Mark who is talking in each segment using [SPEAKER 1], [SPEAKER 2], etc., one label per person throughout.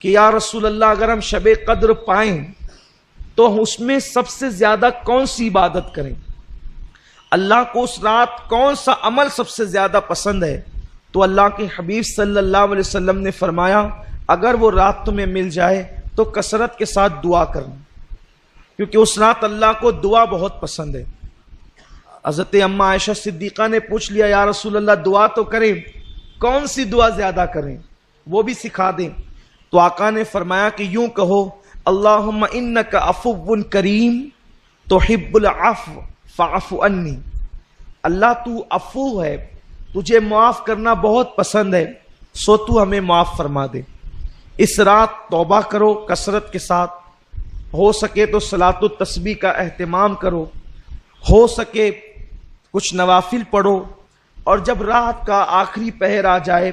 [SPEAKER 1] کہ یا رسول اللہ اگر ہم شب قدر پائیں تو اس میں سب سے زیادہ کون سی عبادت کریں؟ اللہ کو اس رات کون سا عمل سب سے زیادہ پسند ہے؟ تو اللہ کے حبیب صلی اللہ علیہ وسلم نے فرمایا اگر وہ رات تمہیں مل جائے تو کثرت کے ساتھ دعا کرنا، کیونکہ اس رات اللہ کو دعا بہت پسند ہے۔ حضرت اماں عائشہ صدیقہ نے پوچھ لیا یا رسول اللہ دعا تو کریں، کون سی دعا زیادہ کریں، وہ بھی سکھا دیں۔ تو آقا نے فرمایا کہ یوں کہو اللہم انک عفو کریم تحب العفو فاعف عنی، اللہ تو عفو ہے، تجھے معاف کرنا بہت پسند ہے، سو تو ہمیں معاف فرما دے۔ اس رات توبہ کرو کثرت کے ساتھ، ہو سکے تو صلاۃ التسبیح کا اہتمام کرو، ہو سکے کچھ نوافل پڑھو، اور جب رات کا آخری پہر آ جائے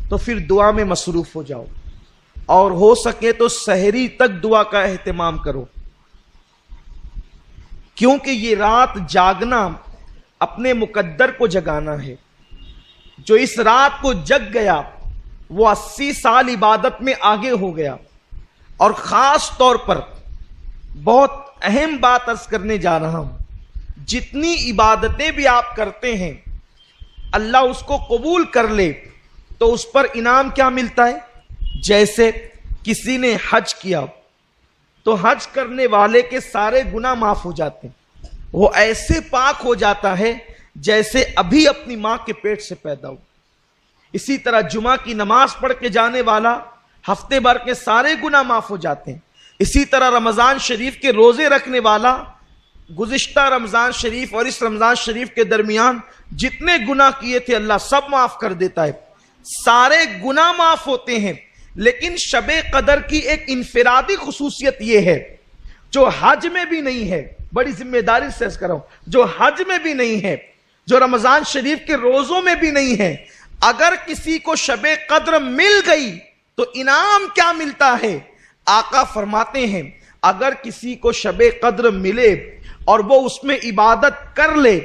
[SPEAKER 1] تو پھر دعا میں مصروف ہو جاؤ، اور ہو سکے تو سحری تک دعا کا اہتمام کرو، کیونکہ یہ رات جاگنا اپنے مقدر کو جگانا ہے۔ جو اس رات کو جگ گیا وہ 80 سال عبادت میں آگے ہو گیا۔ اور خاص طور پر بہت اہم بات عرض کرنے جا رہا ہوں، جتنی عبادتیں بھی آپ کرتے ہیں اللہ اس کو قبول کر لے تو اس پر انعام کیا ملتا ہے؟ جیسے کسی نے حج کیا تو حج کرنے والے کے سارے گناہ معاف ہو جاتے ہیں، وہ ایسے پاک ہو جاتا ہے جیسے ابھی اپنی ماں کے پیٹ سے پیدا ہو۔ اسی طرح جمعہ کی نماز پڑھ کے جانے والا ہفتے بھر کے سارے گناہ معاف ہو جاتے ہیں۔ اسی طرح رمضان شریف کے روزے رکھنے والا گزشتہ رمضان شریف اور اس رمضان شریف کے درمیان جتنے گناہ کیے تھے اللہ سب معاف کر دیتا ہے، سارے گناہ معاف ہوتے ہیں۔ لیکن شب قدر کی ایک انفرادی خصوصیت یہ ہے جو حج میں بھی نہیں ہے، بڑی ذمہ داری سے عرض کر رہا ہوں، جو حج میں بھی نہیں ہے، جو رمضان شریف کے روزوں میں بھی نہیں ہے، اگر کسی کو شب قدر مل گئی تو انعام کیا ملتا ہے؟ آقا فرماتے ہیں اگر کسی کو شب قدر ملے اور وہ اس میں عبادت کر لے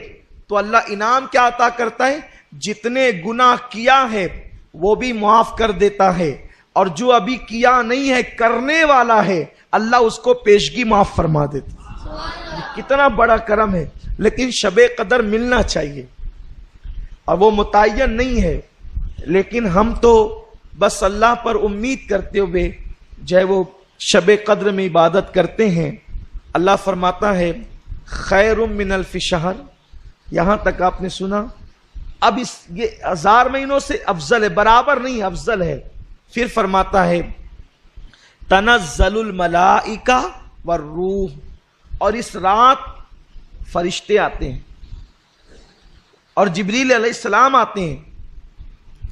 [SPEAKER 1] تو اللہ انعام کیا عطا کرتا ہے؟ جتنے گناہ کیا ہے وہ بھی معاف کر دیتا ہے، اور جو ابھی کیا نہیں ہے کرنے والا ہے اللہ اس کو پیشگی معاف فرما دیتا ہے۔ کتنا بڑا کرم ہے۔ لیکن شب قدر ملنا چاہیے، اور وہ متعین نہیں ہے، لیکن ہم تو بس اللہ پر امید کرتے ہوئے جو ہے وہ شب قدر میں عبادت کرتے ہیں۔ اللہ فرماتا ہے خیر من الف شہر، یہاں تک آپ نے سنا، اب یہ 1000 مہینوں سے افضل ہے، برابر نہیں افضل ہے۔ پھر فرماتا ہے تنزل الملائکہ والروح، اور اس رات فرشتے آتے ہیں اور جبریل علیہ السلام آتے ہیں،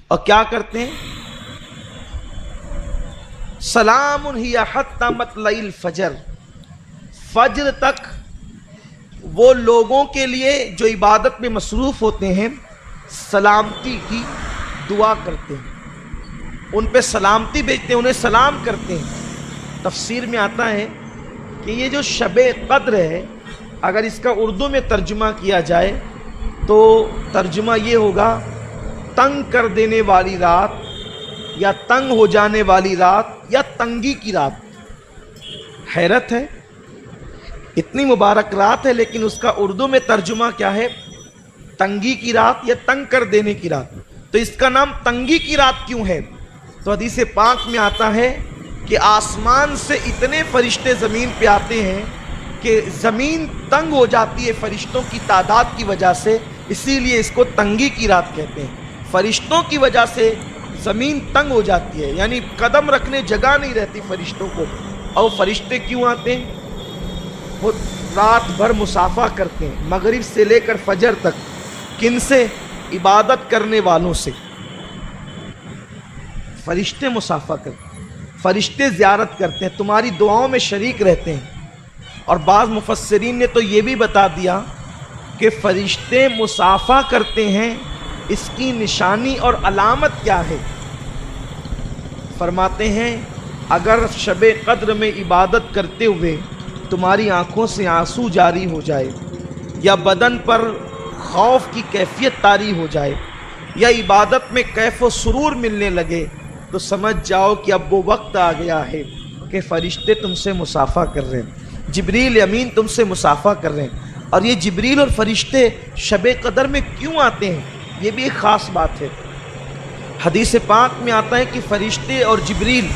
[SPEAKER 1] اور کیا کرتے ہیں؟ سلام ہی حتی مطلع الفجر، فجر تک وہ لوگوں کے لیے جو عبادت میں مصروف ہوتے ہیں سلامتی کی دعا کرتے ہیں، ان پہ سلامتی بھیجتے ہیں، انہیں سلام کرتے ہیں۔ تفسیر میں آتا ہے کہ یہ جو شب قدر ہے اگر اس کا اردو میں ترجمہ کیا جائے تو ترجمہ یہ ہوگا تنگ کر دینے والی رات، یا تنگ ہو جانے والی رات، یا تنگی کی رات۔ حیرت ہے، اتنی مبارک رات ہے لیکن اس کا اردو میں ترجمہ کیا ہے؟ تنگی کی رات یا تنگ کر دینے کی رات۔ تو اس کا نام تنگی کی رات کیوں ہے؟ تو حدیث پاک میں آتا ہے کہ آسمان سے اتنے فرشتے زمین پہ آتے ہیں کہ زمین تنگ ہو جاتی ہے فرشتوں کی تعداد کی وجہ سے، اسی لیے اس کو تنگی کی رات کہتے ہیں۔ فرشتوں کی وجہ سے زمین تنگ ہو جاتی ہے، یعنی قدم رکھنے جگہ نہیں رہتی فرشتوں کو۔ اور فرشتے کیوں آتے ہیں؟ وہ رات بھر مسافہ کرتے ہیں، مغرب سے لے کر فجر تک۔ کن سے؟ عبادت کرنے والوں سے۔ فرشتے مسافہ کرتے ہیں، فرشتے زیارت کرتے ہیں، تمہاری دعاؤں میں شریک رہتے ہیں۔ اور بعض مفسرین نے تو یہ بھی بتا دیا کہ فرشتے مسافہ کرتے ہیں، اس کی نشانی اور علامت کیا ہے؟ فرماتے ہیں اگر شب قدر میں عبادت کرتے ہوئے تمہاری آنکھوں سے آنسو جاری ہو جائے، یا بدن پر خوف کی کیفیت طاری ہو جائے، یا عبادت میں کیف و سرور ملنے لگے، تو سمجھ جاؤ کہ اب وہ وقت آ گیا ہے کہ فرشتے تم سے مصافحہ کر رہے ہیں، جبریل امین تم سے مصافحہ کر رہے ہیں۔ اور یہ جبریل اور فرشتے شب قدر میں کیوں آتے ہیں، یہ بھی ایک خاص بات ہے۔ حدیث پاک میں آتا ہے کہ فرشتے اور جبریل